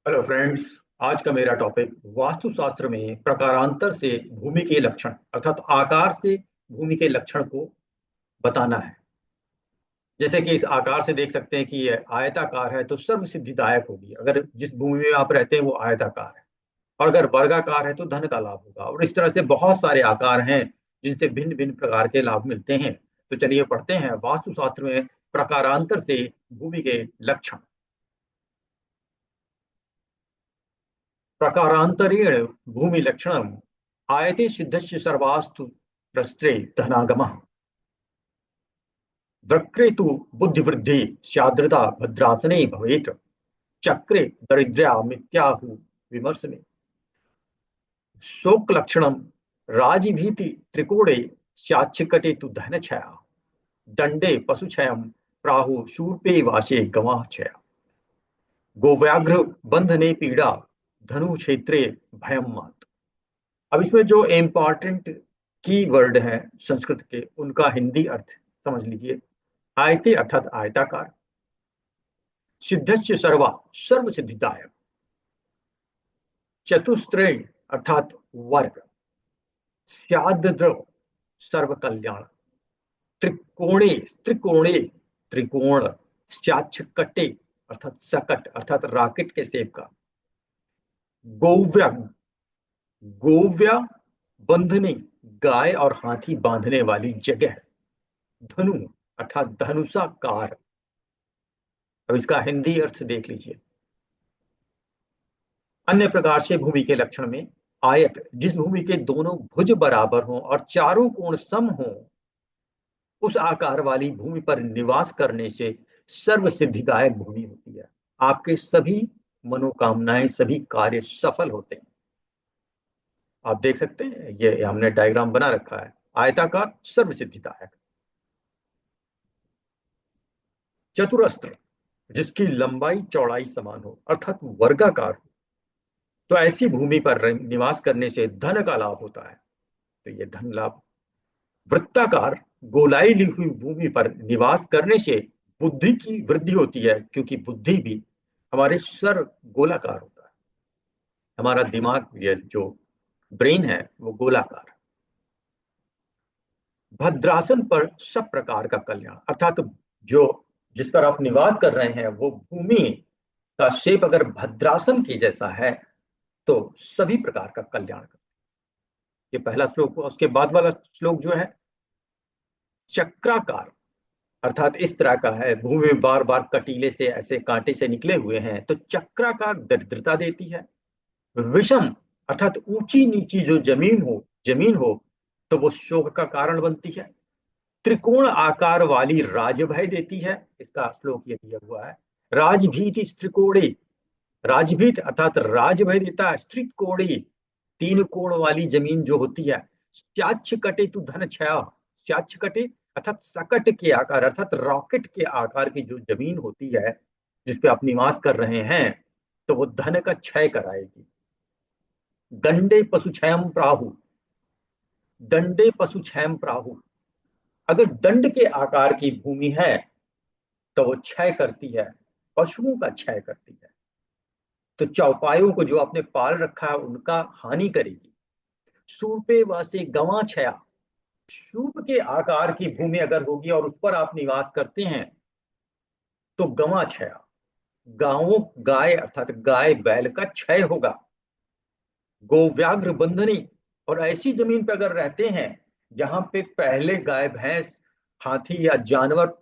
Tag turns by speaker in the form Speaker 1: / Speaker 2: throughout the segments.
Speaker 1: Hello friends. आज का मेरा टॉपिक वास्तुशास्त्र में प्रकारांतर से भूमि के लक्षण अर्थात आकार से भूमि के लक्षण को बताना है। जैसे कि इस आकार से देख सकते हैं कि ये आयताकार है तो सर्व सिद्धिदायक होगी, अगर जिस भूमि में आप रहते हैं वो आयताकार है। और अगर वर्गाकार है तो धन का लाभ होगा, और इस तरह से बहुत सारे आकार हैं जिनसे भिन्न भिन्न प्रकार के लाभ मिलते हैं। तो चलिए पढ़ते हैं वास्तुशास्त्र में प्रकारांतर से भूमि के लक्षण। प्रकारान्तरेण भूमिलक्षणम् आयते सिद्धस्य सर्वास्तु प्रस्त्रे धनागमः। वक्रे तु बुद्धिवृद्धि स्याद्रता भद्रासने भवेत्। चक्रे दरिद्र्यामित्याहु विमर्शने। शोकलक्षणं राजिभीति त्रिकोणे स्याच्छकटे तु धनक्षया। दण्डे पशुक्षयं प्राहु शूर्पे वाशे गवाक्षया। गोव्याघ्र बंधने पीड़ा धनु क्षेत्रे भयम महत्। अब इसमें जो इम्पॉर्टेंट की वर्ड है संस्कृत के, उनका हिंदी अर्थ समझ लीजिए। आयते अर्थात आयताकार, सिद्धस्य सर्वा सर्व सिद्धिदायक, चतुस्त्रेण अर्थात वर्ग, स्याद्र सर्व कल्याण, त्रिकोणे त्रिकोणे त्रिकोण, स्याच्छकटे अर्थात सकट अर्थात रॉकेट के शेप का, गोव्य गोव्या बंधने गाय और हाथी बांधने वाली जगह, धनु अर्थात धनुषाकार। अब इसका हिंदी अर्थ देख लीजिए। अन्य प्रकार से भूमि के लक्षण में आयत, जिस भूमि के दोनों भुज बराबर हों और चारों कोण सम हों, उस आकार वाली भूमि पर निवास करने से सर्व सिद्धिदायक भूमि होती है। आपके सभी मनोकामनाएं, सभी कार्य सफल होते हैं। आप देख सकते हैं, ये हमने डायग्राम बना रखा है। आयताकार सर्व सिद्धिदायक। चतुरस्त्र, जिसकी लंबाई चौड़ाई समान हो अर्थात वर्गाकार हो, तो ऐसी भूमि पर निवास करने से धन का लाभ होता है, तो ये धन लाभ। वृत्ताकार, गोलाई ली हुई भूमि पर निवास करने से बुद्धि की वृद्धि होती है, क्योंकि बुद्धि भी हमारे सर गोलाकार होता है। हमारा दिमाग, ये जो ब्रेन है, वो गोलाकार। भद्रासन पर सब प्रकार का कल्याण अर्थात जो जिस पर आप निवास कर रहे हैं वो भूमि का शेप अगर भद्रासन की जैसा है तो सभी प्रकार का कल्याण करता है। ये पहला श्लोक हुआ। उसके बाद वाला श्लोक जो है चक्राकार, अर्थात इस तरह का है, भूमि बार बार कटीले से ऐसे कांटे से निकले हुए हैं तो चक्राकार दरिद्रता देती है। विषम अर्थात ऊंची नीची जो जमीन हो तो वो शोक का कारण बनती है। त्रिकोण आकार वाली राजभय देती है, इसका श्लोक ये दिया हुआ है। राजभीति त्रिकोणे, राजभीत अर्थात राजभय देता है। त्रिकोणे, तीन कोण वाली जमीन जो होती है। स्याच्छ कटे तु धन क्षया, स्याच्छ कटे अर्थात सकट के आकार अर्थात रॉकेट के आकार की जो जमीन होती है जिसपे आप निवास कर रहे हैं, तो वो धन का क्षय कराएगी। दंडे पशु क्षयम प्राहु, दंडे पशु क्षयम प्राहु, अगर दंड के आकार की भूमि है तो वो क्षय करती है, पशुओं का क्षय करती है। तो चौपायों को जो आपने पाल रखा है उनका हानि करेगी। सूपे वासे गवां छया, सूप के आकार की भूमि अगर होगी और उस पर आप निवास करते हैं तो गवां छया, गांवों गाय अर्थात गाय बैल का क्षय होगा। गोव्याघ्र बंधनी, और ऐसी जमीन पर अगर रहते हैं जहां पे पहले गाय भैंस हाथी या जानवर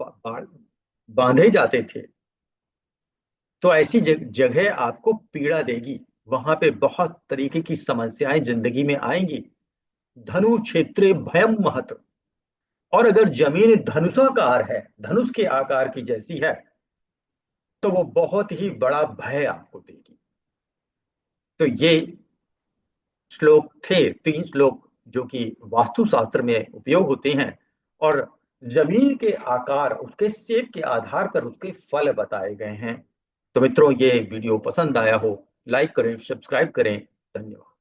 Speaker 1: बांधे जाते थे, तो ऐसी जगह आपको पीड़ा देगी। वहां पे बहुत तरीके की समस्याएं जिंदगी में आएंगी। धनु क्षेत्रे भयम महत, और अगर जमीन धनुषाकार है, धनुष के आकार की जैसी है, तो वो बहुत ही बड़ा भय आपको देगी। तो ये श्लोक थे, तीन श्लोक जो कि वास्तुशास्त्र में उपयोग होते हैं, और जमीन के आकार उसके शेप के आधार पर उसके फल बताए गए हैं। तो मित्रों, ये वीडियो पसंद आया हो लाइक करें, सब्सक्राइब करें। धन्यवाद।